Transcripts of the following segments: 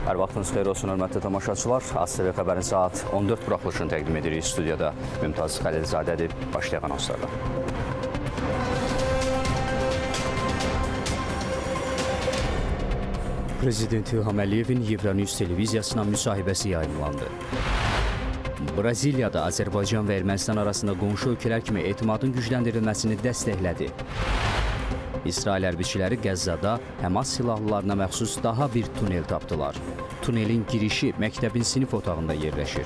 Hər vaxtınız xeyir olsun, hörmətli tamaşaçılar. AZTV xəbərin saat 14 buraxılışını təqdim edirik. Studiyada Mümtaz Xəlilzadədir. Başlayaq anonslarla. Prezident İlham Radio Televiziyasına müsahibəsi yayımlandı. Braziliyada Azərbaycan və Ermənistan arasında qonşu ölkələr kimi etimadın gücləndirilməsini dəstəklədi. İsrail hərbiçiləri Qəzzada Həmas silahlılarına məxsus daha bir tunel tapdılar. Tunelin girişi məktəbin sinif otağında yerləşir.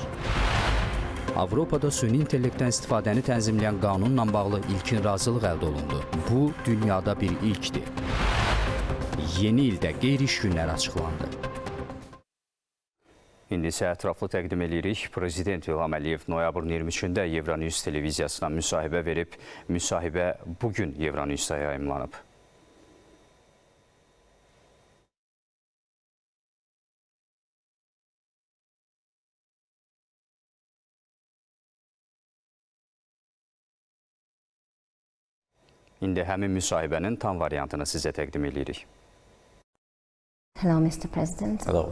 Avropada süni intellektdən istifadəni tənzimləyən qanunla bağlı ilkin razılıq əldə olundu. Bu, dünyada bir ilkdir. Yeni ildə qeyri-iş günləri açıqlandı. İndi isə ətraflı təqdim edirik. Prezident İlham Əliyev noyabrın 23-də Radio Televiziyasına müsahibə verib. Müsahibə bugün Euronews'da yayımlanıb. İndi həmin müsahibənin tam variantını sizə təqdim edirik. Hello, Mr. President. Hello.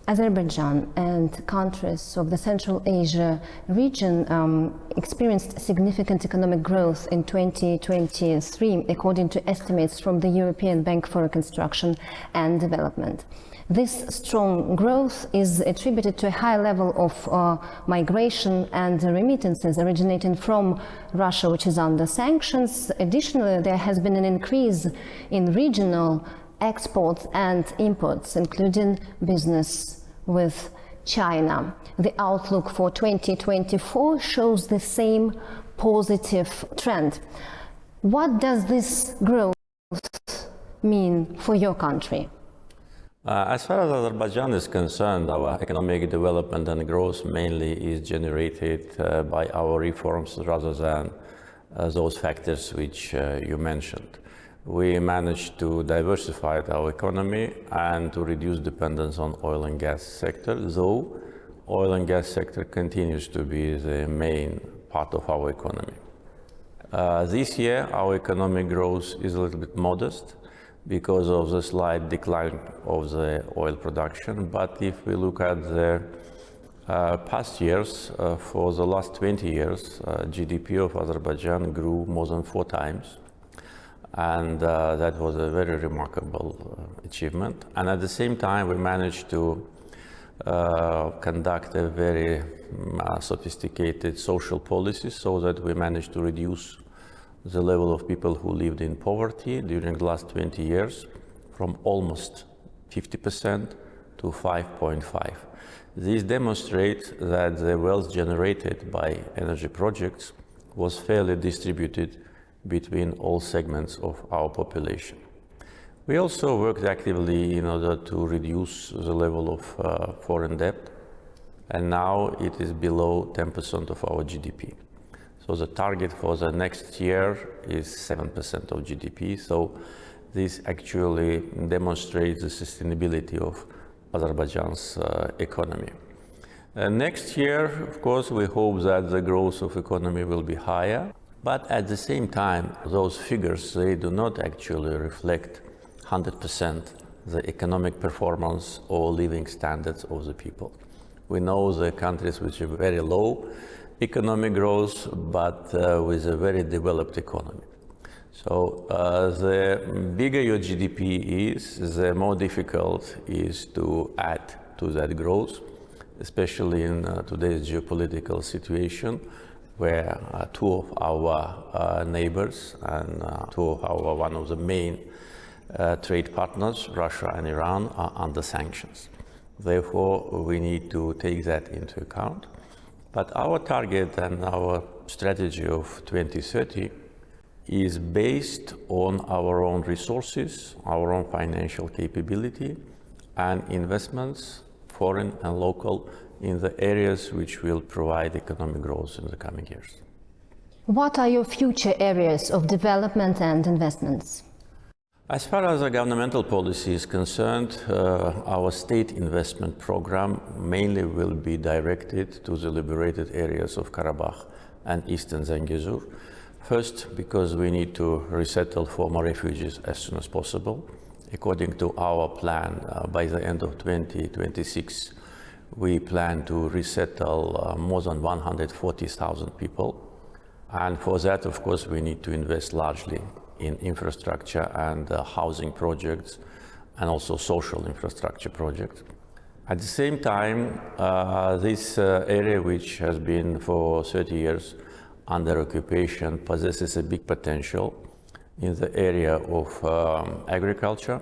Azerbaijan and countries of the Central Asia region experienced significant economic growth in 2023, according to estimates from the European Bank for Reconstruction and Development. This strong growth is attributed to a high level of migration and remittances originating from Russia, which is under sanctions. Additionally, there has been an increase in regional exports and imports, including business with China. The outlook for 2024 shows the same positive trend. What does this growth mean for your country? As far as Azerbaijan is concerned, our economic development and growth mainly is generated by our reforms rather than those factors which you mentioned. We managed to diversify our economy and to reduce dependence on oil and gas sector, though oil and gas sector continues to be the main part of our economy. This year, our economic growth is a little bit modest because of the slight decline of the oil production. But if we look at the past years, for the last 20 years, GDP of Azerbaijan grew more than 4 times. And that was a very remarkable achievement. And at the same time, we managed to conduct a very sophisticated social policy so that we managed to reduce the level of people who lived in poverty during the last 20 years from almost 50% to 5.5%. This demonstrates that the wealth generated by energy projects was fairly distributed between all segments of our population. We also worked actively in order to reduce the level of foreign debt, and now it is below 10% of our GDP. So the target for the next year is 7% of GDP. So this actually demonstrates the sustainability of Azerbaijan's economy. Next year, of course, we hope that the growth of economy will be higher. But at the same time, those figures, they do not actually reflect 100% the economic performance or living standards of the people. We know the countries which are very low economic growth, but with a very developed economy. So the bigger your GDP is, the more difficult is to add to that growth, especially in today's geopolitical situation, where 2 of our neighbors and one of the main trade partners, Russia and Iran, are under sanctions. Therefore, we need to take that into account. But our target and our strategy of 2030 is based on our own resources, our own financial capability, and investments, foreign and local, in the areas which will provide economic growth in the coming years. What are your future areas of development and investments? As far as the governmental policy is concerned, our state investment program mainly will be directed to the liberated areas of Karabakh and Eastern Zangezur. First, because we need to resettle former refugees as soon as possible. according to our plan, by the end of 2026, we plan to resettle more than 140,000 people. And for that, of course, we need to invest largely in infrastructure and housing projects, and also social infrastructure projects. At the same time, this area, which has been for 30 years under occupation, possesses a big potential in the area of agriculture,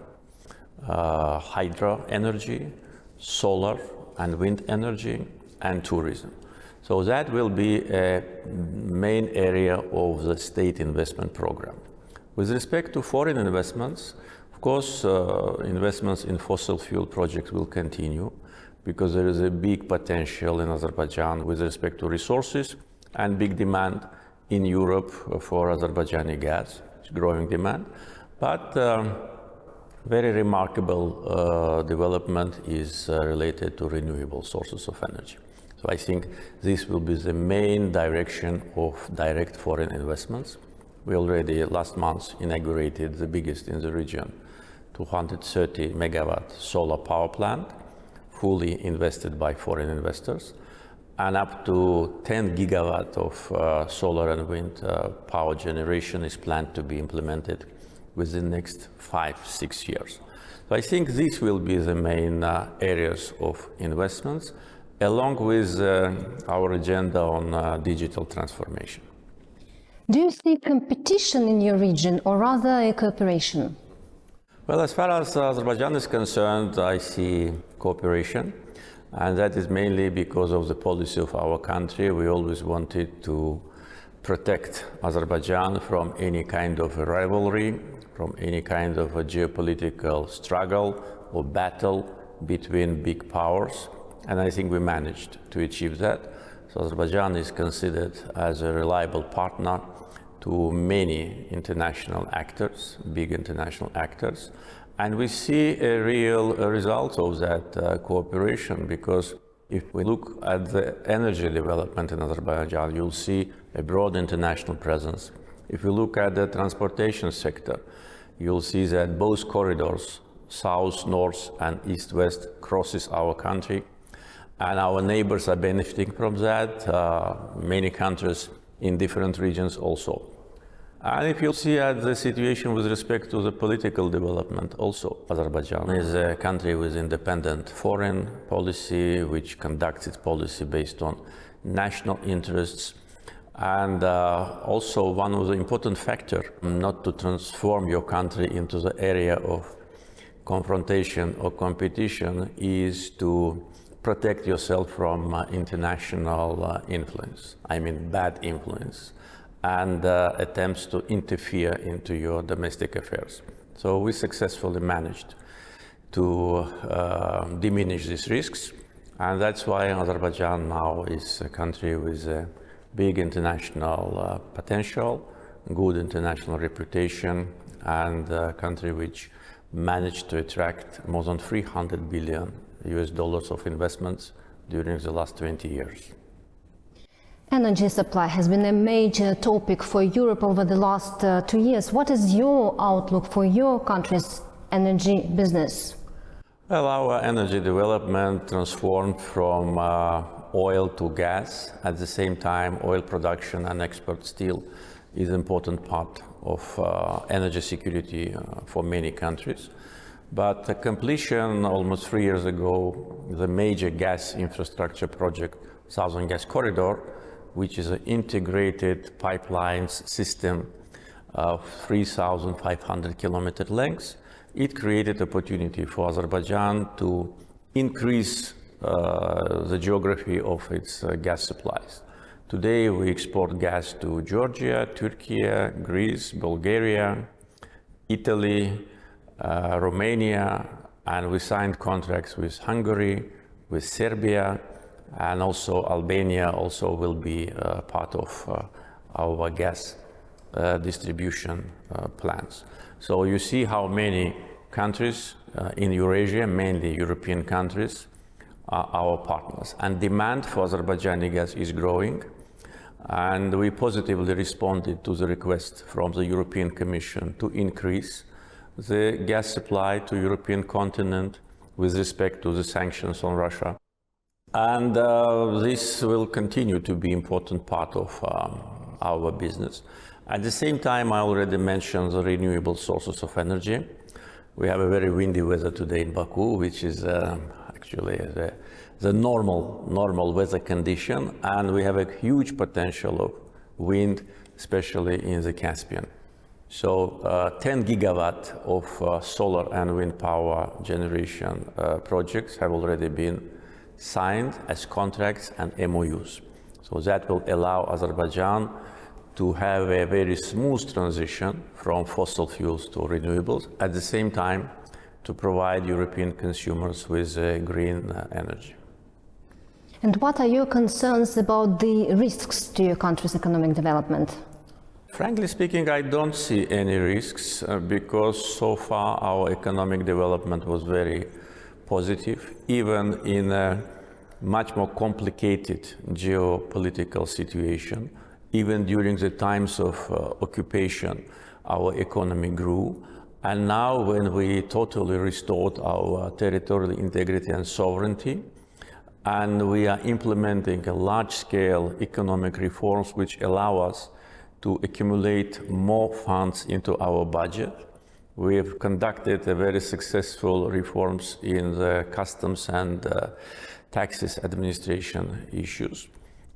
hydro energy, solar and wind energy, and tourism. So that will be a main area of the state investment program. With respect to foreign investments, of course, investments in fossil fuel projects will continue because there is a big potential in Azerbaijan with respect to resources and big demand in Europe for Azerbaijani gas, growing demand. But very remarkable development is related to renewable sources of energy. So I think this will be the main direction of direct foreign investments. We already last month inaugurated the biggest in the region, 230 megawatt solar power plant, fully invested by foreign investors, and up to 10 gigawatt of solar and wind power generation is planned to be implemented within the next 5-6 years. So I think these will be the main areas of investments, along with our agenda on digital transformation. Do you see competition in your region, or rather a cooperation? Well, as far as Azerbaijan is concerned, I see cooperation, and that is mainly because of the policy of our country. We always wanted to protect Azerbaijan from any kind of a rivalry, from any kind of a geopolitical struggle or battle between big powers, and I think we managed to achieve that. So Azerbaijan is considered as a reliable partner to many international actors, big international actors, and we see a real result of that cooperation, because if we look at the energy development in Azerbaijan, you'll see a broad international presence. If you look at the transportation sector, you'll see that both corridors, south, north, and east-west, crosses our country, and our neighbors are benefiting from that, many countries in different regions also. And if you see at the situation with respect to the political development also, Azerbaijan is a country with independent foreign policy, which conducts its policy based on national interests. And also one of the important factors, not to transform your country into the area of confrontation or competition, is to protect yourself from international influence, I mean bad influence, and attempts to interfere into your domestic affairs. So we successfully managed to diminish these risks, and that's why Azerbaijan now is a country with a big international potential, good international reputation, and a country which managed to attract more than $300 billion of investments during the last 20 years. Energy supply has been a major topic for Europe over the last 2 years. What is your outlook for your country's energy business? Well, our energy development transformed from oil to gas. At the same time, oil production and export still is an important part of energy security for many countries. But the completion almost 3 years ago, the major gas infrastructure project, Southern Gas Corridor, which is an integrated pipelines system of 3,500 kilometer length, it created opportunity for Azerbaijan to increase the geography of its gas supplies. Today we export gas to Georgia, Turkey, Greece, Bulgaria, Italy, Romania, and we signed contracts with Hungary, with Serbia, and also Albania also will be part of our gas distribution plans. So you see how many countries in Eurasia, mainly European countries, are our partners. And demand for Azerbaijani gas is growing. And we positively responded to the request from the European Commission to increase the gas supply to European continent with respect to the sanctions on Russia. And this will continue to be an important part of our business. At the same time, I already mentioned the renewable sources of energy. We have a very windy weather today in Baku, which is actually the normal weather condition, and we have a huge potential of wind, especially in the Caspian. So 10 gigawatt of solar and wind power generation projects have already been signed as contracts and MOUs. So that will allow Azerbaijan to have a very smooth transition from fossil fuels to renewables, at the same time to provide European consumers with green energy. And what are your concerns about the risks to your country's economic development? Frankly speaking, I don't see any risks because so far our economic development was very positive, even in a much more complicated geopolitical situation. Even during the times of occupation, our economy grew. And now when we totally restored our territorial integrity and sovereignty, and we are implementing a large-scale economic reforms which allow us to accumulate more funds into our budget. We have conducted a very successful reforms in the customs and taxes administration issues.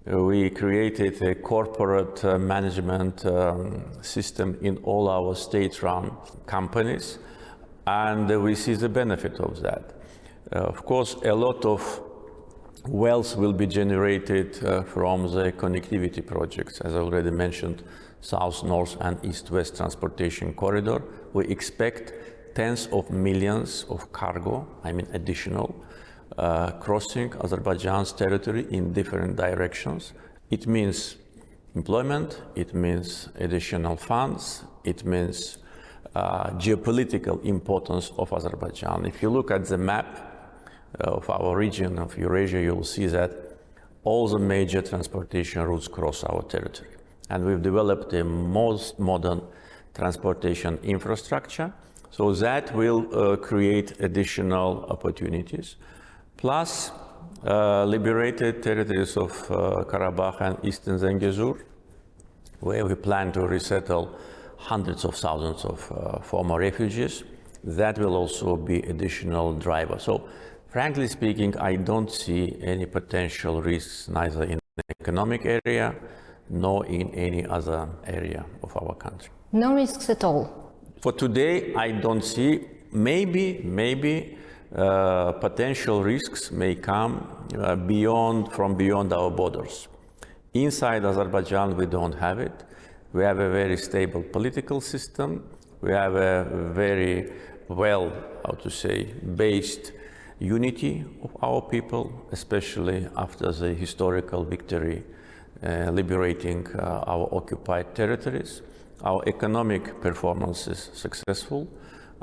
We created a corporate management system in all our state-run companies, and we see the benefit of that. Of course, a lot of wealth will be generated from the connectivity projects, as I already mentioned, south-north and east-west transportation corridor. We expect tens of millions of cargo, additional, crossing Azerbaijan's territory in different directions. It means employment, it means additional funds, it means geopolitical importance of Azerbaijan. If you look at the map of our region of Eurasia, you will see that all the major transportation routes cross our territory. And we've developed the most modern transportation infrastructure, so that will create additional opportunities. Plus, liberated territories of Karabakh and Eastern Zengezur, where we plan to resettle hundreds of thousands of former refugees. That will also be additional driver. So, frankly speaking, I don't see any potential risks neither in the economic area nor in any other area of our country. No risks at all? For today, I don't see. Maybe potential risks may come from beyond our borders. Inside Azerbaijan, we don't have it. We have a very stable political system. We have a very based unity of our people, especially after the historical victory liberating our occupied territories. Our economic performance is successful.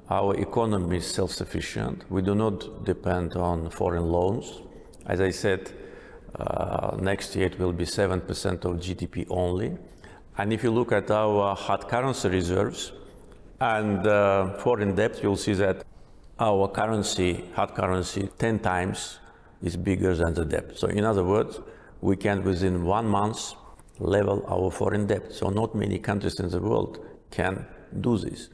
Our economy is self-sufficient. We do not depend on foreign loans. As I said, next year it will be 7% of GDP only. And if you look at our hard currency reserves and foreign debt, you'll see that our hard currency, 10 times is bigger than the debt. So in other words, we can within 1 month level our foreign debt. So not many countries in the world can do this.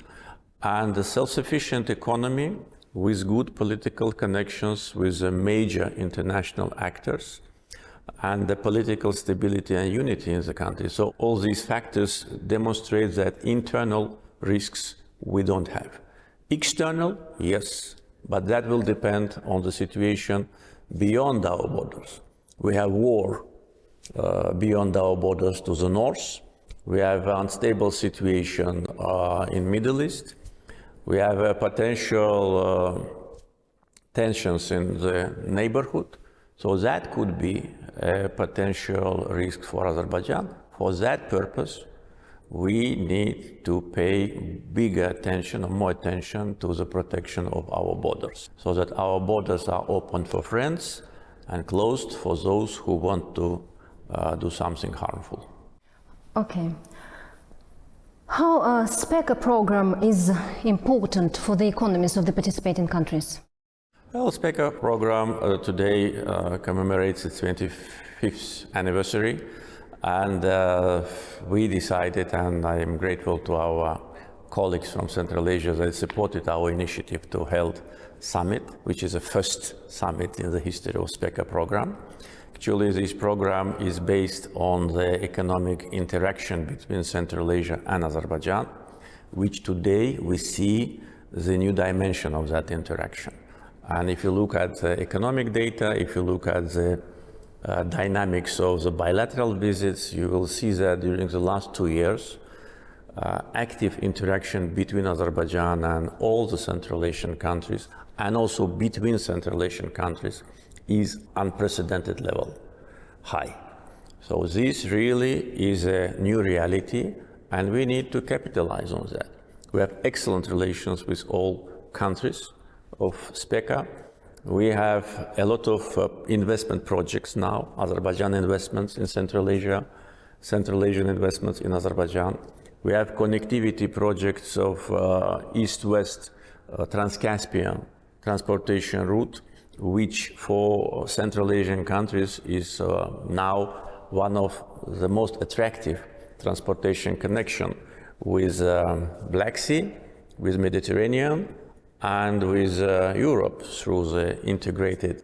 And the self-sufficient economy with good political connections with the major international actors and the political stability and unity in the country. So all these factors demonstrate that internal risks we don't have. External, yes, but that will depend on the situation beyond our borders. We have war beyond our borders to the north. We have an unstable situation in Middle East. We have potential tensions in the neighborhood. So that could be a potential risk for Azerbaijan. For that purpose, we need to pay bigger attention or more attention to the protection of our borders, so that our borders are open for friends and closed for those who want to do something harmful. Okay. How a SPECA program is important for the economies of the participating countries? Well, SPECA program today commemorates its 25th anniversary, and we decided, and I am grateful to our colleagues from Central Asia that supported our initiative to hold summit, which is the first summit in the history of SPECA program. Actually, this program is based on the economic interaction between Central Asia and Azerbaijan, which today we see the new dimension of that interaction. And if you look at the economic data, if you look at the dynamics of the bilateral visits, you will see that during the last 2 years, active interaction between Azerbaijan and all the Central Asian countries, and also between Central Asian countries, is unprecedented level, high. So this really is a new reality, and we need to capitalize on that. We have excellent relations with all countries of SPECA. We have a lot of investment projects now, Azerbaijan investments in Central Asia, Central Asian investments in Azerbaijan. We have connectivity projects of East-West Trans-Caspian transportation route, which for Central Asian countries is now one of the most attractive transportation connection with Black Sea, with Mediterranean, and with Europe through the integrated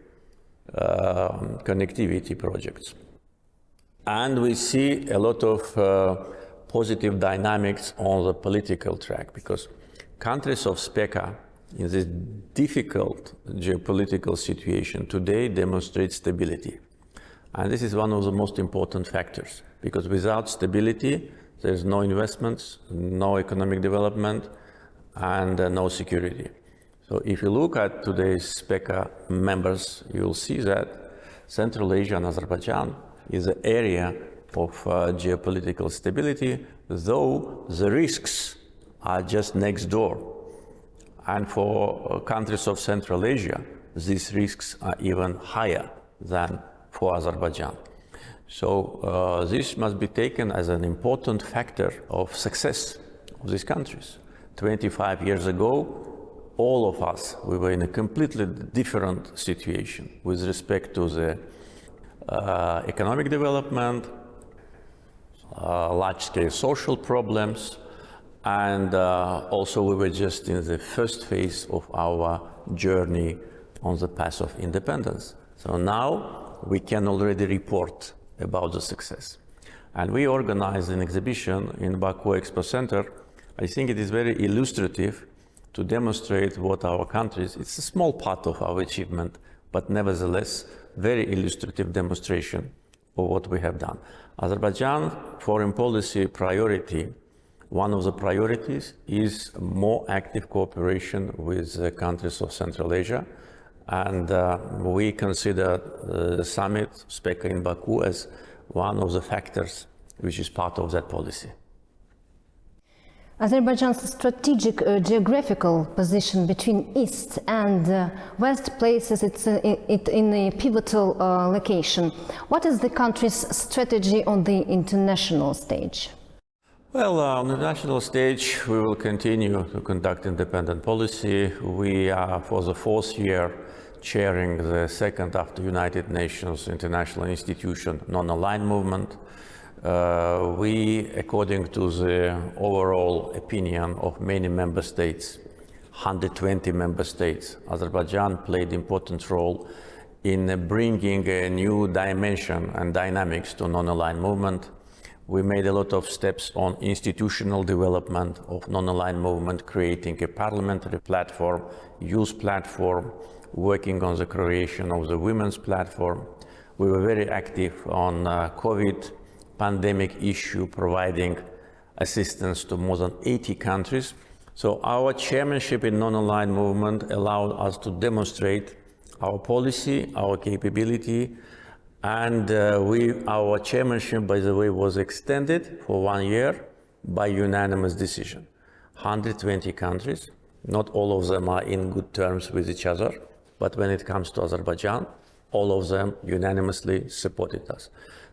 connectivity projects. And we see a lot of positive dynamics on the political track, because countries of SPECA in this difficult geopolitical situation today demonstrate stability. And this is one of the most important factors, because without stability, there's no investments, no economic development, and no security. So if you look at today's SPECA members, you'll see that Central Asia and Azerbaijan is an area of geopolitical stability, though the risks are just next door. And for countries of Central Asia, these risks are even higher than for Azerbaijan. So this must be taken as an important factor of success of these countries. 25 years ago, all of us, we were in a completely different situation with respect to the economic development, large-scale social problems, and also we were just in the first phase of our journey on the path of independence. So now we can already report about the success. And we organized an exhibition in Baku Expo Center. I think it is very illustrative to demonstrate what our countries, it's a small part of our achievement, but nevertheless, very illustrative demonstration of what we have done. Azerbaijan foreign policy priority, one of the priorities is more active cooperation with the countries of Central Asia. And we consider the summit, SPECA in Baku, as one of the factors which is part of that policy. Azerbaijan's strategic geographical position between East and West places it in a pivotal location. What is the country's strategy on the international stage? Well, on the national stage, we will continue to conduct independent policy. We are, for the 4th year, chairing the second after United Nations International Institution non-aligned movement. We, according to the overall opinion of many member states, 120 member states, Azerbaijan played an important role in bringing a new dimension and dynamics to non-aligned movement. We made a lot of steps on institutional development of non-aligned movement, creating a parliamentary platform, youth platform, working on the creation of the women's platform. We were very active on COVID pandemic issue, providing assistance to more than 80 countries. So our chairmanship in non-aligned movement allowed us to demonstrate our policy, our capability, and our chairmanship, by the way, was extended for 1 year by unanimous decision. 120 countries, not all of them are in good terms with each other, but when it comes to Azerbaijan, all of them unanimously supported us.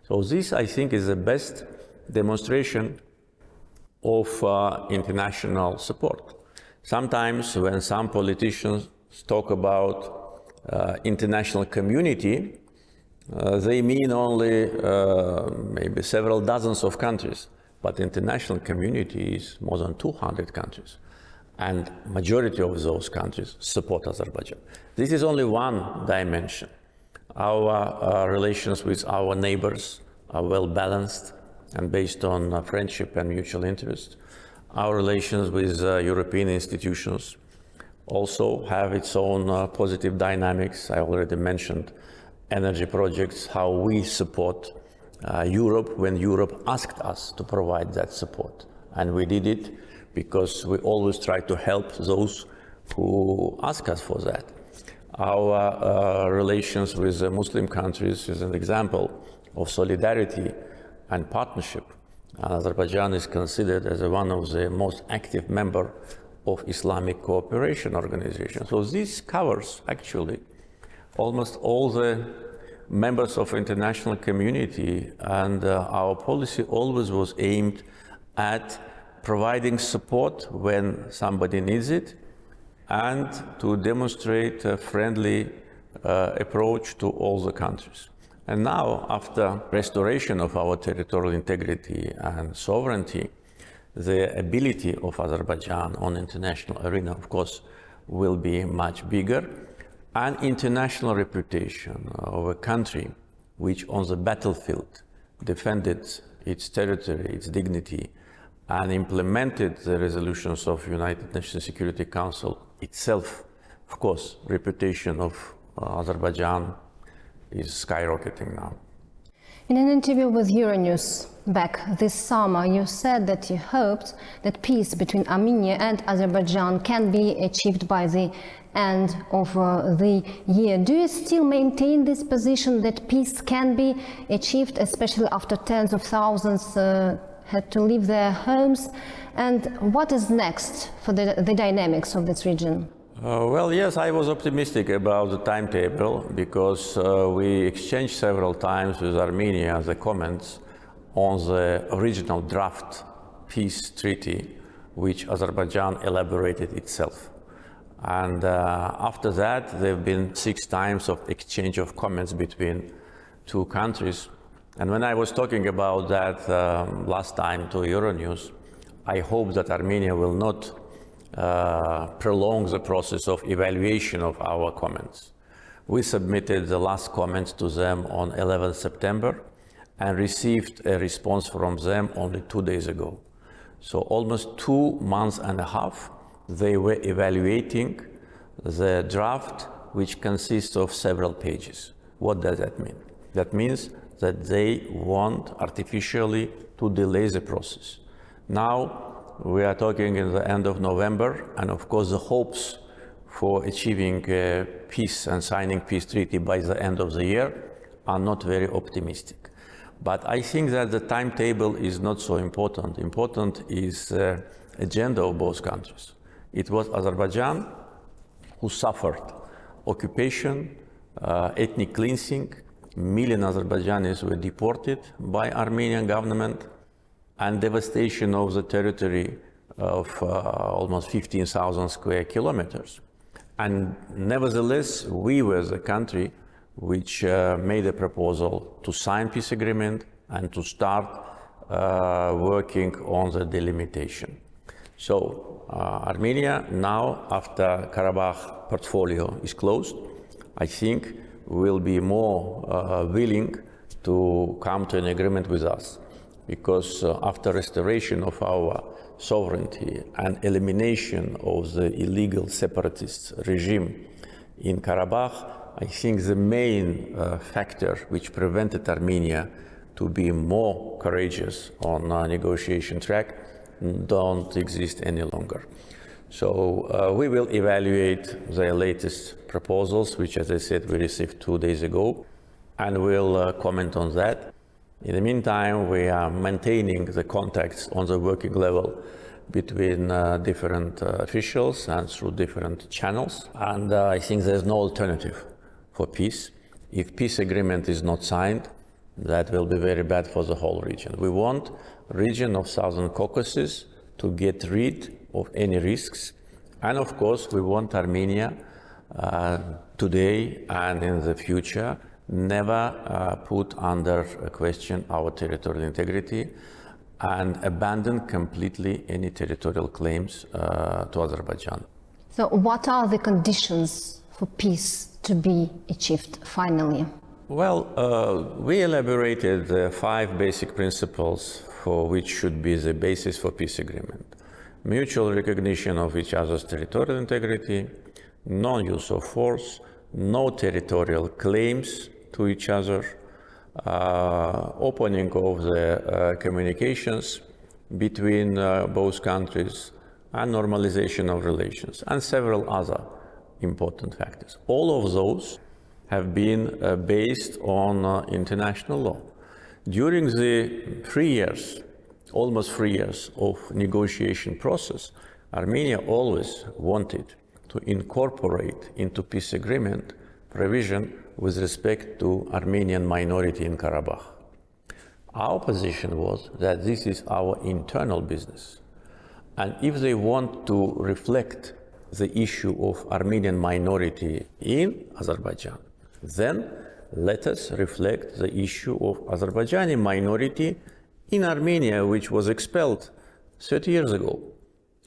So this, I think, is the best demonstration of international support. Sometimes when some politicians talk about international community, they mean only maybe several dozens of countries, but international community is more than 200 countries. And majority of those countries support Azerbaijan. This is only one dimension. Our relations with our neighbors are well balanced and based on friendship and mutual interest. Our relations with European institutions also have its own positive dynamics. I already mentioned energy projects, how we support Europe when Europe asked us to provide that support. And we did it because we always try to help those who ask us for that. Our relations with Muslim countries is an example of solidarity and partnership. Azerbaijan is considered as one of the most active members of Islamic cooperation organizations. So this covers actually almost all the members of international community, and our policy always was aimed at providing support when somebody needs it and to demonstrate a friendly approach to all the countries. And now, after restoration of our territorial integrity and sovereignty, the ability of Azerbaijan on international arena, of course, will be much bigger. And international reputation of a country which on the battlefield defended its territory, its dignity, and implemented the resolutions of United Nations Security Council itself, of course, reputation of Azerbaijan is skyrocketing now. In an interview with Euronews back this summer, you said that you hoped that peace between Armenia and Azerbaijan can be achieved by the end of the year. Do you still maintain this position that peace can be achieved, especially after tens of thousands had to leave their homes? And what is next for the dynamics of this region? Well, yes, I was optimistic about the timetable because we exchanged several times with Armenia the comments on the original draft peace treaty which Azerbaijan elaborated itself. And after that, there have been 6 times of exchange of comments between two countries. And when I was talking about that last time to Euronews, I hope that Armenia will not prolong the process of evaluation of our comments. We submitted the last comments to them on 11th September and received a response from them only 2 days ago. So almost 2.5 months they were evaluating the draft, which consists of several pages. What does that mean? That means that they want artificially to delay the process. Now, we are talking in the end of November, and of course the hopes for achieving peace and signing peace treaty by the end of the year are not very optimistic. But I think that the timetable is not so important. Important is the agenda of both countries. It was Azerbaijan who suffered occupation, ethnic cleansing. Million Azerbaijanis were deported by Armenian government, and devastation of the territory of almost 15,000 square kilometers. And nevertheless, we were the country which made a proposal to sign peace agreement and to start working on the delimitation. So Armenia now, after Karabakh portfolio is closed, I think will be more willing to come to an agreement with us. Because after restoration of our sovereignty and elimination of the illegal separatist regime in Karabakh, I think the main factor which prevented Armenia to be more courageous on a negotiation track don't exist any longer. So we will evaluate the latest proposals, which, as I said, we received 2 days ago, and we'll comment on that. In the meantime, we are maintaining the contacts on the working level between different officials and through different channels. And I think there's no alternative for peace. If peace agreement is not signed, that will be very bad for the whole region. We want region of Southern Caucasus to get rid of any risks. And of course, we want Armenia today and in the future never put under question our territorial integrity and abandon completely any territorial claims to Azerbaijan. So what are the conditions for peace to be achieved finally? Well, we elaborated 5 basic principles for which should be the basis for peace agreement. Mutual recognition of each other's territorial integrity, non-use of force, no territorial claims to each other, opening of the communications between both countries, and normalization of relations, and several other important factors. All of those have been based on international law. During the 3 years, almost 3 years of negotiation process, Armenia always wanted to incorporate into peace agreement provision with respect to Armenian minority in Karabakh. Our position was that this is our internal business. And if they want to reflect the issue of Armenian minority in Azerbaijan, then let us reflect the issue of Azerbaijani minority in Armenia, which was expelled 30 years ago.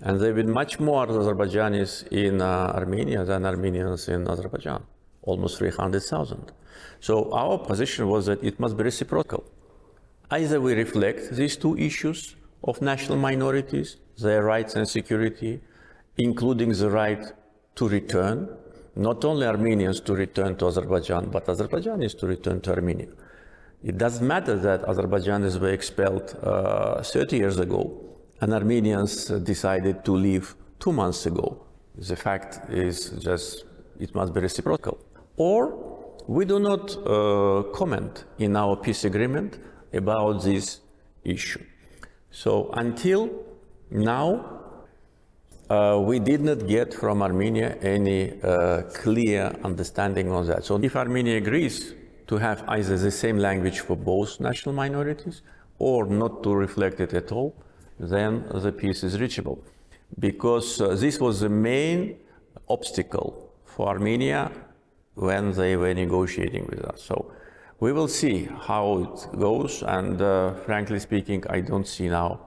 And there have been much more Azerbaijanis in Armenia than Armenians in Azerbaijan, almost 300,000. So our position was that it must be reciprocal. Either we reflect these 2 issues of national minorities, their rights and security, including the right to return, not only Armenians to return to Azerbaijan, but Azerbaijanis to return to Armenia. It doesn't matter that Azerbaijanis were expelled 30 years ago and Armenians decided to leave 2 months ago. The fact is just it must be reciprocal. Or we do not comment in our peace agreement about this issue. So until now, we did not get from Armenia any clear understanding on that. So if Armenia agrees to have either the same language for both national minorities or not to reflect it at all, then the peace is reachable. Because this was the main obstacle for Armenia when they were negotiating with us. So we will see how it goes, and frankly speaking, I don't see now,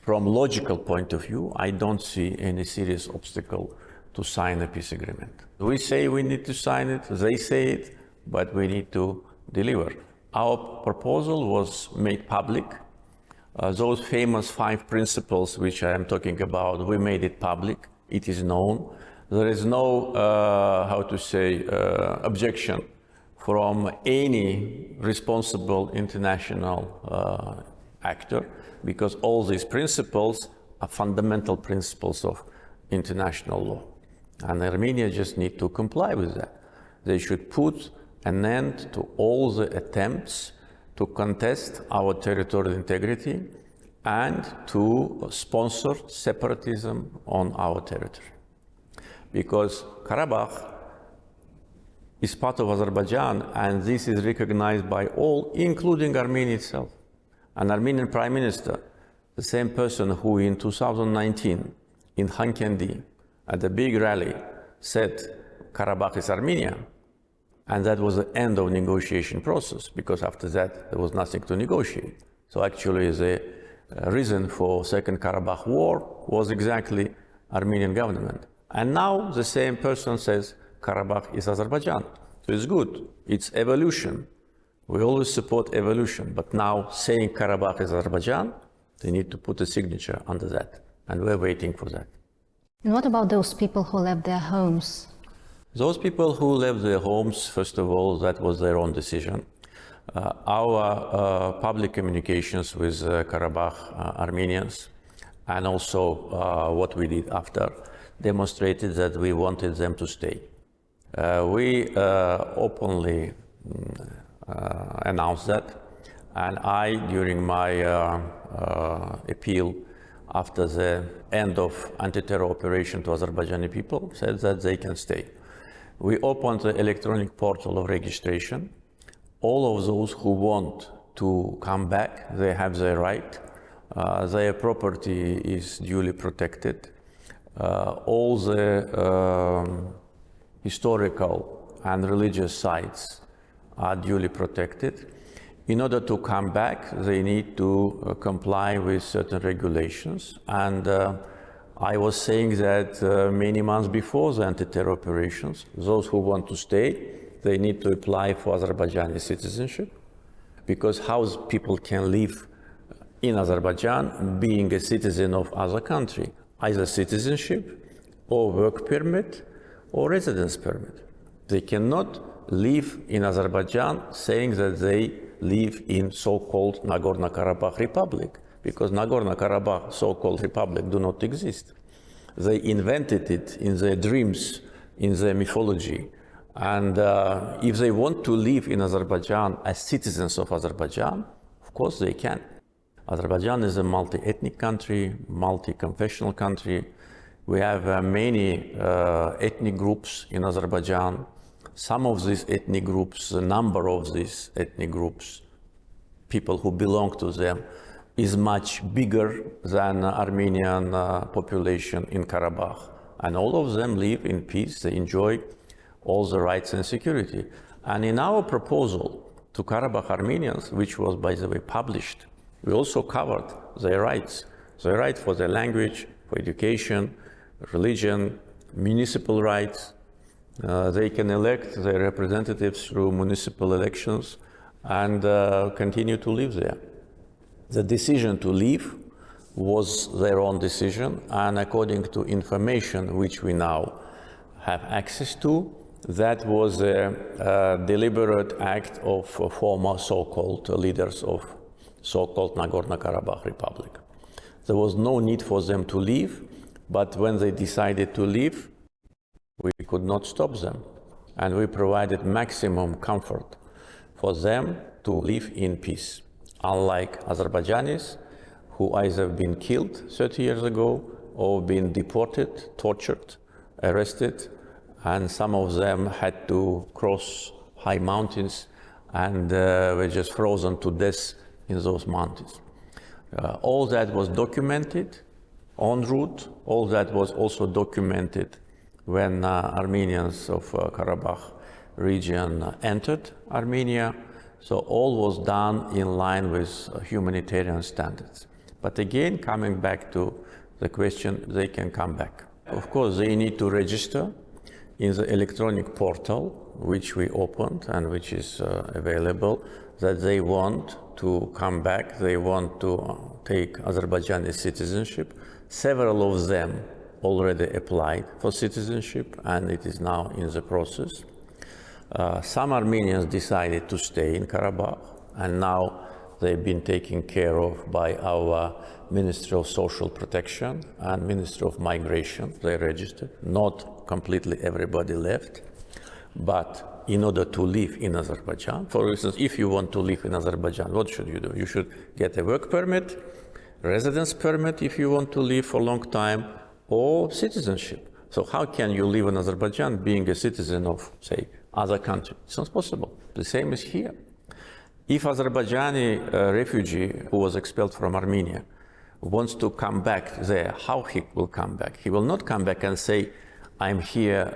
from logical point of view, I don't see any serious obstacle to sign a peace agreement. We say we need to sign it, they say it, but we need to deliver. Our proposal was made public. Those famous 5 principles which I am talking about, we made it public. It is known. There is no, objection from any responsible international actor, because all these principles are fundamental principles of international law. And Armenia just need to comply with that. They should put an end to all the attempts to contest our territorial integrity and to sponsor separatism on our territory. Because Karabakh is part of Azerbaijan, and this is recognized by all, including Armenia itself. An Armenian Prime Minister, the same person who in 2019 in Hankendi at a big rally said Karabakh is Armenia, and that was the end of negotiation process, because after that there was nothing to negotiate. So actually the reason for Second Karabakh War was exactly Armenian government. And now the same person says Karabakh is Azerbaijan. So it's good, it's evolution. We always support evolution, but now saying Karabakh is Azerbaijan, they need to put a signature under that, and we're waiting for that. And what about those people who left their homes? Those people who left their homes, first of all, that was their own decision. Our public communications with Karabakh Armenians, and also what we did after, demonstrated that we wanted them to stay. We openly announced that, and I, during my appeal after the end of anti-terror operation to Azerbaijani people, said that they can stay. We opened the electronic portal of registration. All of those who want to come back, they have their right. Their property is duly protected. All the historical and religious sites are duly protected. In order to come back, they need to comply with certain regulations. And I was saying that many months before the anti-terror operations, those who want to stay, they need to apply for Azerbaijani citizenship, because how people can live in Azerbaijan being a citizen of other country, either citizenship or work permit or residence permit. They cannot live in Azerbaijan saying that they live in so-called Nagorno-Karabakh Republic, because Nagorno-Karabakh so-called republic do not exist. They invented it in their dreams, in their mythology. And if they want to live in Azerbaijan as citizens of Azerbaijan, of course they can. Azerbaijan is a multi-ethnic country, multi-confessional country. We have many ethnic groups in Azerbaijan. Some of these ethnic groups, the number of these ethnic groups, people who belong to them, is much bigger than Armenian population in Karabakh. And all of them live in peace, they enjoy all the rights and security. And in our proposal to Karabakh Armenians, which was, by the way, published, we also covered their rights for their language, for education, religion, municipal rights. They can elect their representatives through municipal elections and continue to live there. The decision to leave was their own decision, and according to information which we now have access to, that was a deliberate act of former so-called leaders of so-called Nagorno-Karabakh Republic. There was no need for them to leave, but when they decided to leave, we could not stop them, and we provided maximum comfort for them to live in peace. Unlike Azerbaijanis, who either been killed 30 years ago or been deported, tortured, arrested, and some of them had to cross high mountains and were just frozen to death in those mountains. All that was documented en route. All that was also documented when Armenians of Karabakh region entered Armenia. So all was done in line with humanitarian standards. But again, coming back to the question, they can come back. Of course, they need to register in the electronic portal, which we opened and which is available, that they want to come back, they want to take Azerbaijani citizenship. Several of them already applied for citizenship, and it is now in the process. Some Armenians decided to stay in Karabakh, and now they've been taken care of by our Ministry of Social Protection and Ministry of Migration. They registered. Not completely everybody left, but in order to live in Azerbaijan, for instance, if you want to live in Azerbaijan, what should you do? You should get a work permit, residence permit if you want to live for a long time, or citizenship. So how can you live in Azerbaijan being a citizen of, say, other country? It's not possible. The same is here. If Azerbaijani refugee who was expelled from Armenia wants to come back there, how he will come back? He will not come back and say, I'm here,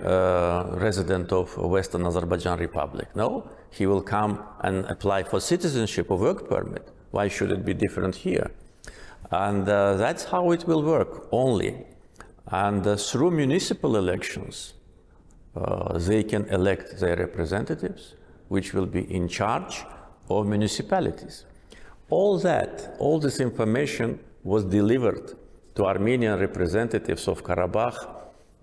resident of Western Azerbaijan Republic. No, he will come and apply for citizenship or work permit. Why should it be different here? And that's how it will work only. And through municipal elections, they can elect their representatives, which will be in charge of municipalities. All this information was delivered to Armenian representatives of Karabakh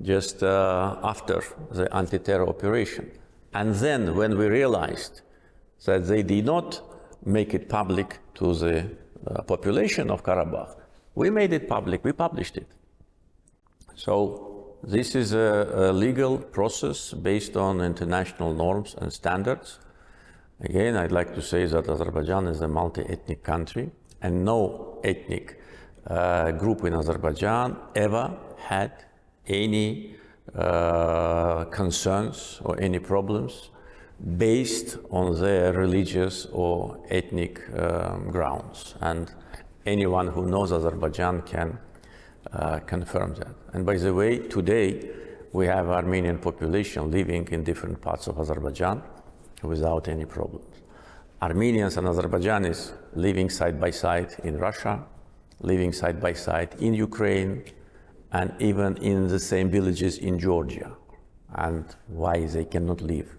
just after the anti-terror operation. And then when we realized that they did not make it public to the population of Karabakh, we made it public, we published it. So this is a legal process based on international norms and standards. Again, I'd like to say that Azerbaijan is a multi-ethnic country, and no ethnic group in Azerbaijan ever had any concerns or any problems based on their religious or ethnic grounds. And anyone who knows Azerbaijan can confirm that. And by the way, today we have Armenian population living in different parts of Azerbaijan without any problems. Armenians and Azerbaijanis living side by side in Russia, living side by side in Ukraine, and even in the same villages in Georgia. And why they cannot live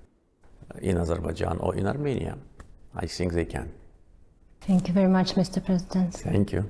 in Azerbaijan or in Armenia? I think they can. Thank you very much, Mr. President. Thank you.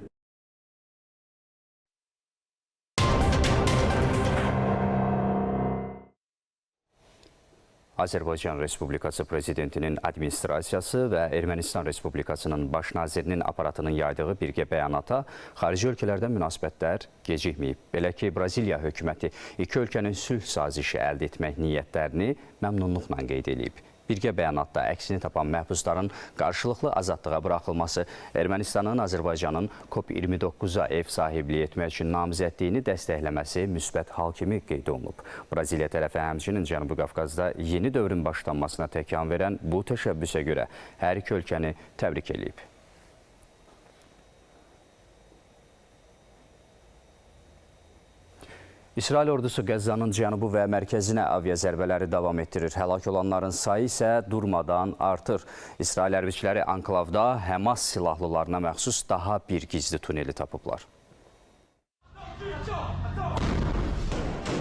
Azərbaycan Respublikası Prezidentinin administrasiyası və Ermənistan Respublikasının baş nazirinin aparatının yaydığı birgə bəyanata xarici ölkələrdən münasibətlər gecikməyib. Belə ki, Braziliya hökuməti iki ölkənin sülh sazişi əldə etmək niyyətlərini məmnunluqla qeyd edib. Birgə bəyanatda əksini tapan məhbusların qarşılıqlı azadlığa buraxılması, Ermənistanın Azərbaycanın COP29-a ev sahibliyi etmək üçün namizədliyini dəstəkləməsi müsbət hal kimi qeyd olunub. Braziliya tərəfi həmçinin Cənubi Qafqazda yeni dövrün başlanmasına təkan verən bu təşəbbüsə görə hər iki ölkəni təbrik edib. İsrail ordusu Qəzzanın cənubu və mərkəzinə avia zərbələri davam etdirir. Həlak olanların sayı isə durmadan artır. İsrail hərbçiləri anklavda Həmas silahlılarına məxsus daha bir gizli tuneli tapıblar.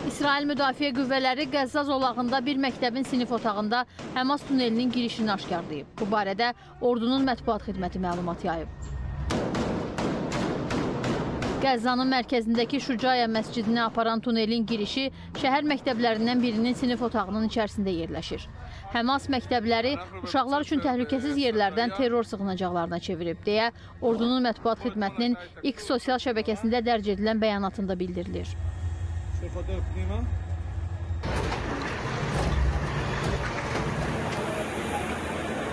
İsrail Müdafiə Qüvvələri Qəzza zolağında bir məktəbin sinif otağında Həmas tunelinin girişini aşkarlayıb. Bu barədə ordunun mətbuat xidməti məlumat yayıb. Qəzzanın mərkəzindəki Şücaya məscidinə aparan tunelin girişi şəhər məktəblərindən birinin sinif otağının içərisində yerləşir. Həmas məktəbləri uşaqlar üçün təhlükəsiz yerlərdən terror sığınacaqlarına çevirib, deyə ordunun mətbuat xidmətinin X sosial şəbəkəsində dərc edilən bəyanatında bildirilir.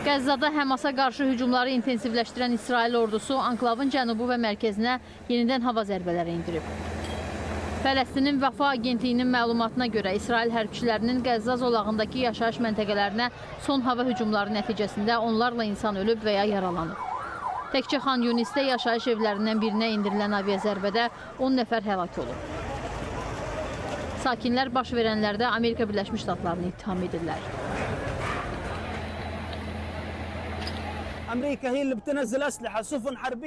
Qəzzada Həmasa qarşı hücumları intensivləşdirən İsrail ordusu anklavın cənubu və mərkəzinə yenidən hava zərbələri indirib. Fələstinin Vəfa Agentliyinin məlumatına görə İsrail hərbçilərinin Qəzza zolağındakı yaşayış məntəqələrinə son hava hücumları nəticəsində onlarla insan ölüb və ya yaralanıb. Təkcə Xan Yunisdə yaşayış evlərindən birinə indirilən avia zərbədə 10 nəfər həlak olub. Sakinlər baş verənlərdə Amerika Birləşmiş Ştatlarını ittiham edirlər.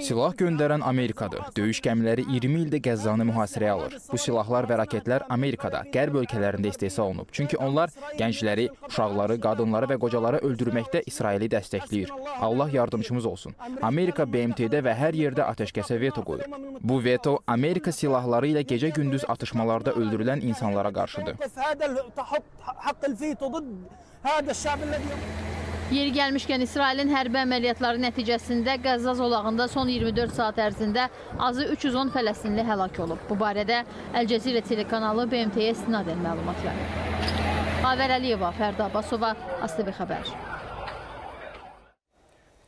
Silah göndərən Amerikadır. Döyüş gəmiləri 20 ildə Qəzzanı mühasirəyə alır. Bu silahlar və raketlər Amerikada, qərb ölkələrində istehsal olunub. Çünki onlar gəncləri, uşaqları, qadınları və qocaları öldürməkdə İsraili dəstəkləyir. Allah yardımcımız olsun. Amerika BMT-də və hər yerdə atəşkəsə veto qoyur. Bu veto Amerika silahları ilə gecə-gündüz atışmalarda öldürülən insanlara qarşıdır. Yeri gəlmişkən İsrailin hərbi əməliyyatları nəticəsində Qəzza zolağında son 24 saat ərzində azı 310 fələstinli həlak olub. Bu barədə Əl-Cəzirə telekanalı BMT-yə istinadən məlumat verir. Avər Əliyeva, Fərda Abbasova, AZTV XƏBƏR.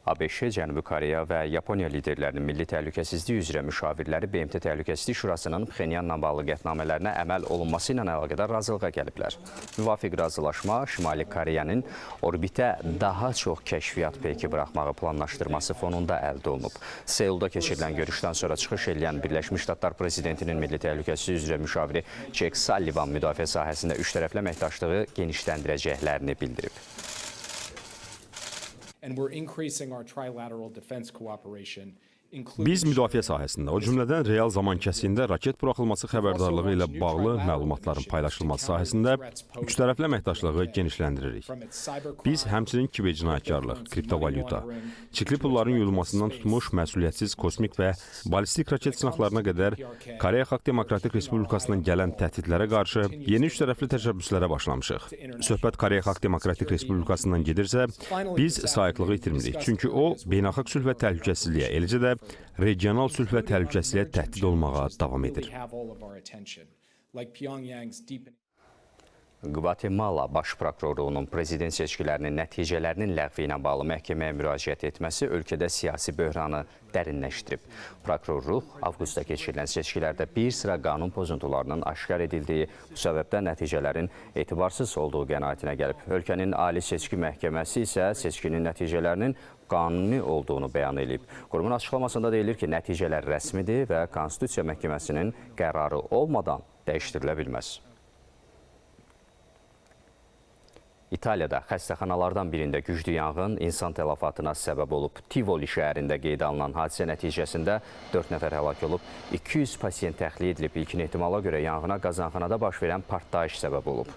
ABŞ, Cənubi Koreya və Yaponiya liderlərinin milli təhlükəsizlik üzrə müşavirləri BMT Təhlükəsizlik Şurasının Pxenyanla bağlı qətnamələrinə əməl olunması ilə əlaqədar razılığa gəliblər. Müvafiq razılaşma Şimali Koreyanın orbitə daha çox kəşfiyyat peyki buraxmağı planlaşdırması fonunda əldə olunub. Seulda keçirilən görüşdən sonra çıxış edən Birləşmiş Ştatlar Prezidentinin milli təhlükəsizlik üzrə müşaviri Jake Sullivan müdafiə sahəsində üç tərəfli əməkdaşlığı genişləndirəcəklərini bildirib. Biz müdafiə sahəsində, o cümlədən real zaman kəsiyində raket buraxılması xəbərdarlığı ilə bağlı məlumatların paylaşılması sahəsində üç tərəfli əməkdaşlığı genişləndiririk. Biz həmçinin kibercinayətkarlıq, kriptovalyuta, çirkli pulların yuyulmasından tutmuş məsuliyyətsiz kosmik və balistik raket sınaqlarına qədər Koreya Xalq Demokratik Respublikasından gələn təhdidlərə qarşı yeni üç tərəfli təşəbbüslərə başlamışıq. Söhbət Koreya Xalq Demokratik Respublikasından gedirsə, biz sayıqlığı itirmirik. Çünki o, beynəlxalq sülh və təhlükəsizliyə, eləcə də regional sülh və təhlükəsizliyə təhdid olmağa davam edir. Qvatemala Baş Prokurorluğunun prezident seçkilərinin nəticələrinin ləğvi ilə bağlı məhkəməyə müraciət etməsi ölkədə siyasi böhranı dərinləşdirib. Prokurorluq avqustda keçirilən seçkilərdə bir sıra qanun pozuntularının aşkar edildiyi, bu səbəbdən nəticələrin etibarsız olduğu qənaətinə gəlib. Ölkənin Ali Seçki Məhkəməsi isə seçkinin nəticələrinin qanuni olduğunu bəyan edib. Qurumun açıqlamasında deyilir ki, nəticələr rəsmidir və Konstitusiya Məhkəməsinin qərarı olmadan dəyişdirilə bilməz. İtaliyada xəstəxanalardan birində güclü yanğın insan tələfatına səbəb olub. Tivoli şəhərində qeydə alınan hadisə nəticəsində 4 nəfər həlak olub, 200 pasiyent təxliyə edilib. İlkin ehtimala görə yanğına qazanxanada baş verən partlayış səbəb olub.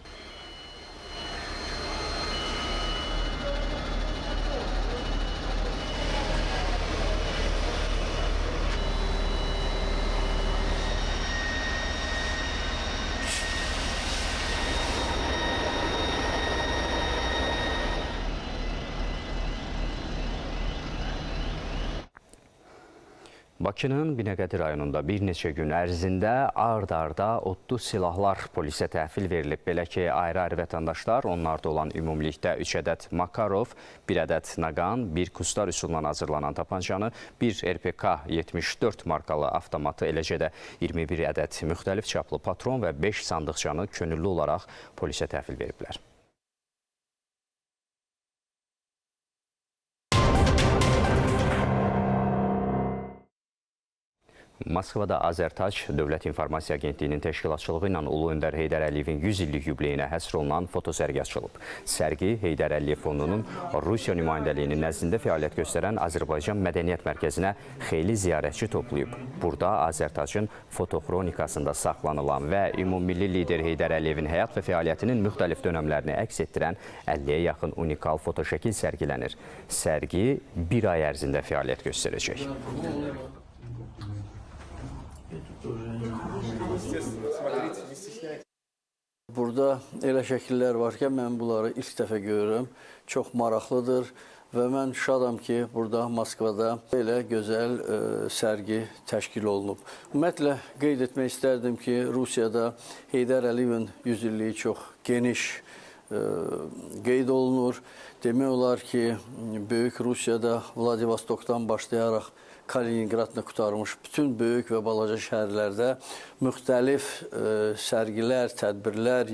Bakının Binəqədi rayonunda bir neçə gün ərzində ard-arda odlu silahlar polisə təhvil verilib. Belə ki, ayrı-ayrı vətəndaşlar, onlarda olan ümumilikdə 3 ədəd Makarov, 1 ədəd Naqan, 1 Kustar üsulundan hazırlanan tapancanı, 1 RPK-74 markalı avtomatı, eləcə də 21 ədəd müxtəlif çaplı patron və 5 sandıqçanı könüllü olaraq polisə təhvil veriblər. Moskvada AZTV Dövlət İnformasiya Agentliyinin təşkilatçılığı ilə Ulu Öndər Heydər Əliyevin 100 illik yubileyinə həsr olunan fotosərgi açılıb. Sərgi Heydər Əliyev Fondunun Rusiya nümayəndəliyinin nəzdində fəaliyyət göstərən Azərbaycan Mədəniyyət Mərkəzinə xeyli ziyarətçi toplayıb. Burada AZTV-in fotoxronikasında saxlanılan və ümummilli lider Heydər Əliyevin həyat və fəaliyyətinin müxtəlif dönəmlərini əks etdirən 50-yə yaxın unikal fotoşəkil sərgilənir. Sərgi bir ay ərzində fəaliyyət göstərəcək. Burada elə şəkillər var ki, mən bunları ilk dəfə görürəm. Çox maraqlıdır və mən şadam ki, burada Moskvada belə gözəl sərgi təşkil olunub. Ümumiyyətlə, qeyd etmək istərdim ki, Rusiyada Heydər Əliyevin 100 illiyi çox geniş qeyd olunur. Demək olar ki, Böyük Rusiyada Vladivostokdan başlayaraq Kaliningradla qutarmış bütün böyük və balaca şəhərlərdə müxtəlif sərgilər, tədbirlər,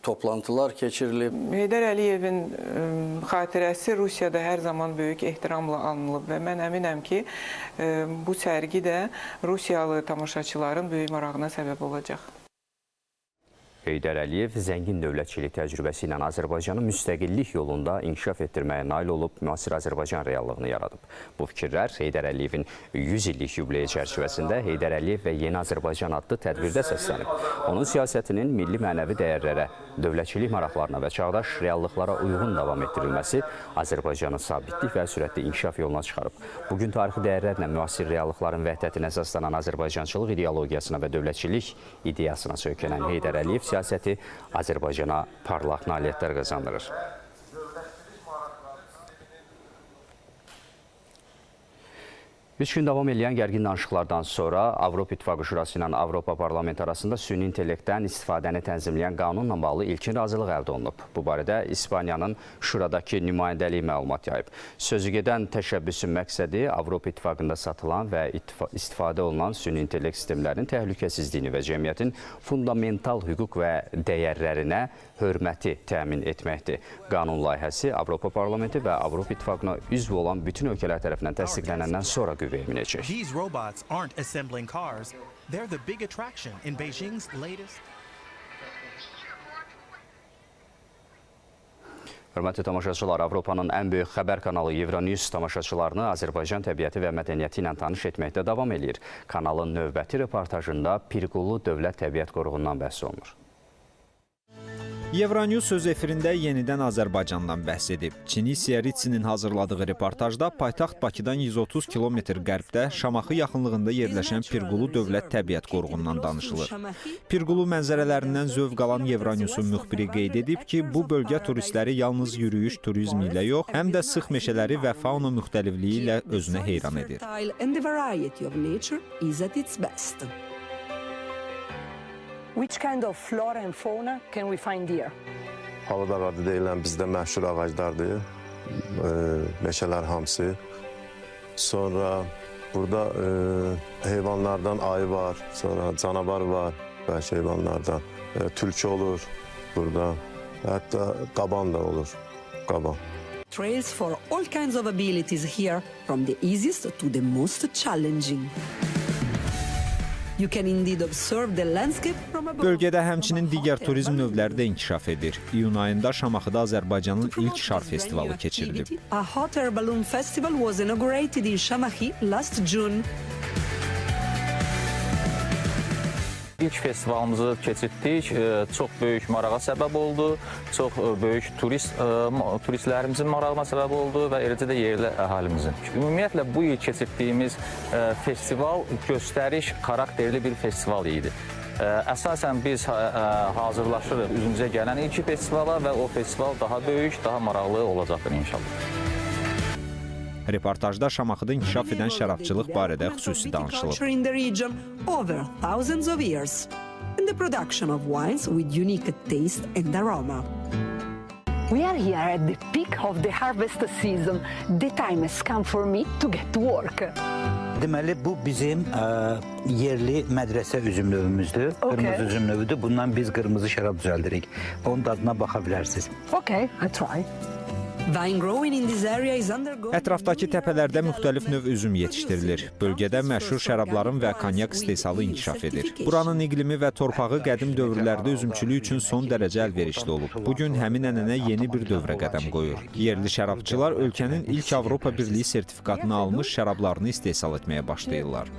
toplantılar keçirilib. Heydər Əliyevin xatirəsi Rusiyada hər zaman böyük ehtiramla alınılıb və mən əminəm ki, bu sərgi də Rusiyalı tamaşaçıların böyük marağına səbəb olacaq. Heydər Əliyev zəngin dövlətçilik təcrübəsi ilə Azərbaycanı müstəqillik yolunda inkişaf etdirməyə nail olub, müasir Azərbaycan reallığını yaradıb. Bu fikirlər Heydər Əliyevin 100 illik yubileyi çərçivəsində Heydər Əliyev və Yeni Azərbaycan adlı tədbirdə səslənib. Onun siyasətinin milli mənəvi dəyərlərə, dövlətçilik maraqlarına və çağdaş reallıqlara uyğun davam etdirilməsi Azərbaycanı sabitlik və sürətli inkişaf yoluna çıxarıb. Bugün tarixi dəyərlərlə müasir reallıqların vəhdətinə əsaslanan Azərbaycançılıq ideologiyasına və dövlətçilik ideyasına söykənən Heydər Əliyev siyasəti Azərbaycana parlaq nailiyyətlər qazandırır. Üç gün davam edən gərgin danışıqlardan sonra Avropa İttifaqı Şurası ilə Avropa Parlamenti arasında süni intellektdən istifadəni tənzimləyən qanunla bağlı ilkin razılıq əldə olunub. Bu barədə İspaniyanın Şuradakı nümayəndəliyi məlumat yayıb. Sözügedən təşəbbüsün məqsədi Avropa İttifaqında satılan və istifadə olunan süni intellekt sistemlərinin təhlükəsizliyini və cəmiyyətin fundamental hüquq və dəyərlərinə hörməti təmin etməkdir. Qanun layihəsi Avropa Parlamenti və Avropa İttifaqına üzv olan bütün ölkələr tərəfindən təsdiqlənəndən sonra qüvvəyə minəcək. These robots aren't assembling cars. They're the big attraction in Beijing's latest. Hörmətli tamaşaçılar, Avropanın ən böyük xəbər kanalı Euronews tamaşaçılarını Azərbaycan təbiəti və mədəniyyəti ilə tanış etməkdə davam edir. Kanalın növbəti reportajında Pirqulu Dövlət Təbiət Qoruğundan bəhs olunur. Euronews söz efirində yenidən Azərbaycandan bəhs edib. QSC-nin hazırladığı reportajda paytaxt Bakıdan 130 kilometr qərbdə Şamaxı yaxınlığında yerləşən Pirqulu Dövlət Təbiət Qoruğundan danışılır. Pirqulu mənzərələrindən zövq alan Euronewsun müxbiri qeyd edib ki, bu bölgə turistləri yalnız yürüyüş turizmi ilə yox, həm də sıx meşələri və fauna müxtəlifliyi ilə özünə heyran edir. Which kind of flora and fauna can we find here? Havadalarda deyilən bizdə məşhur ağaclardır, meşələr hamısı. Sonra burada heyvanlardan ayı var, sonra canavar var, vəhşi heyvanlardan. Tülkü olur burada, hətta qaban da olur, qaban. Trails for all kinds of abilities here, from the easiest to the most challenging. You can indeed observe the landscape from above. Bölgədə həmçinin digər turizm növləri də inkişaf edir. İyun ayında Şamaxıda Azərbaycanın ilk şar festivalı keçirilib. A hot air balloon festival was inaugurated in Şamaxı last June. İlk festivalımızı keçirtdik, çox böyük marağa səbəb oldu, çox böyük turistlərimizin marağına səbəb oldu və eləcə də yerli əhalimizin. Ümumiyyətlə, bu il keçirtdiyimiz festival göstəriş xarakterli bir festival idi. Əsasən biz hazırlaşırıq üzümüzə gələn ilk festivala və o festival daha böyük, daha maraqlı olacaqdır inşallah. Reportajda Şamaxıda inkişaf edən şərabçılıq barədə xüsusi danışılıb. We are here at the peak of the harvest season. The time has come for me to get to work. Deməli, bu bizim yerli mədrəsə üzüm növümüzdür. Qırmızı üzüm növüdür. Bundan biz qırmızı şərab düzəldirik. Onun dadına baxa bilərsiniz. Okay, I try. Ətrafdakı təpələrdə müxtəlif növ üzüm yetişdirilir. Bölgədə məşhur şərabların və konyak istehsalı inkişaf edir. Buranın iqlimi və torpağı qədim dövrlərdə üzümçülük üçün son dərəcə əlverişli olub. Bugün həmin ənənə yeni bir dövrə qədəm qoyur. Yerli şərabçılar ölkənin ilk Avropa Birliyi sertifikatını almış şərablarını istehsal etməyə başlayırlar.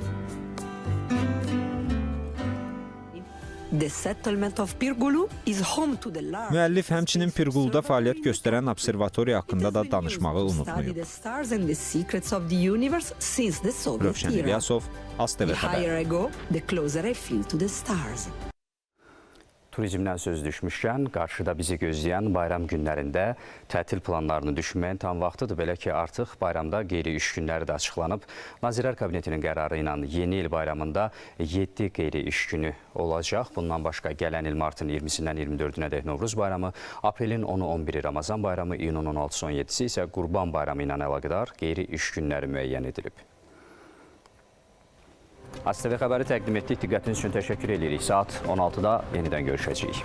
Müəllif həmçinin Pirquluda fəaliyyət göstərən observatoriya haqqında da danışmağı unutmayıb. Rövşən Məmmədov, AZTV XƏBƏR. Turizmdən söz düşmüşkən, qarşıda bizi gözləyən bayram günlərində tətil planlarını düşünməyin tam vaxtıdır. Belə ki, artıq bayramda qeyri-iş günləri də açıqlanıb. Nazirlər Kabinetinin qərarı ilə yeni il bayramında 7 qeyri-iş günü olacaq. Bundan başqa gələn il martın 20-sindən 24-ünə dək Novruz bayramı, aprelin 10-u 11-i Ramazan bayramı, iyunun 16-sı 17-si isə Qurban bayramı ilə əlaqədar qeyri-iş günləri müəyyən edilib. AZTV xəbəri təqdim etdik. Diqqətiniz üçün təşəkkür edirik. Saat 16-da yenidən görüşəcəyik.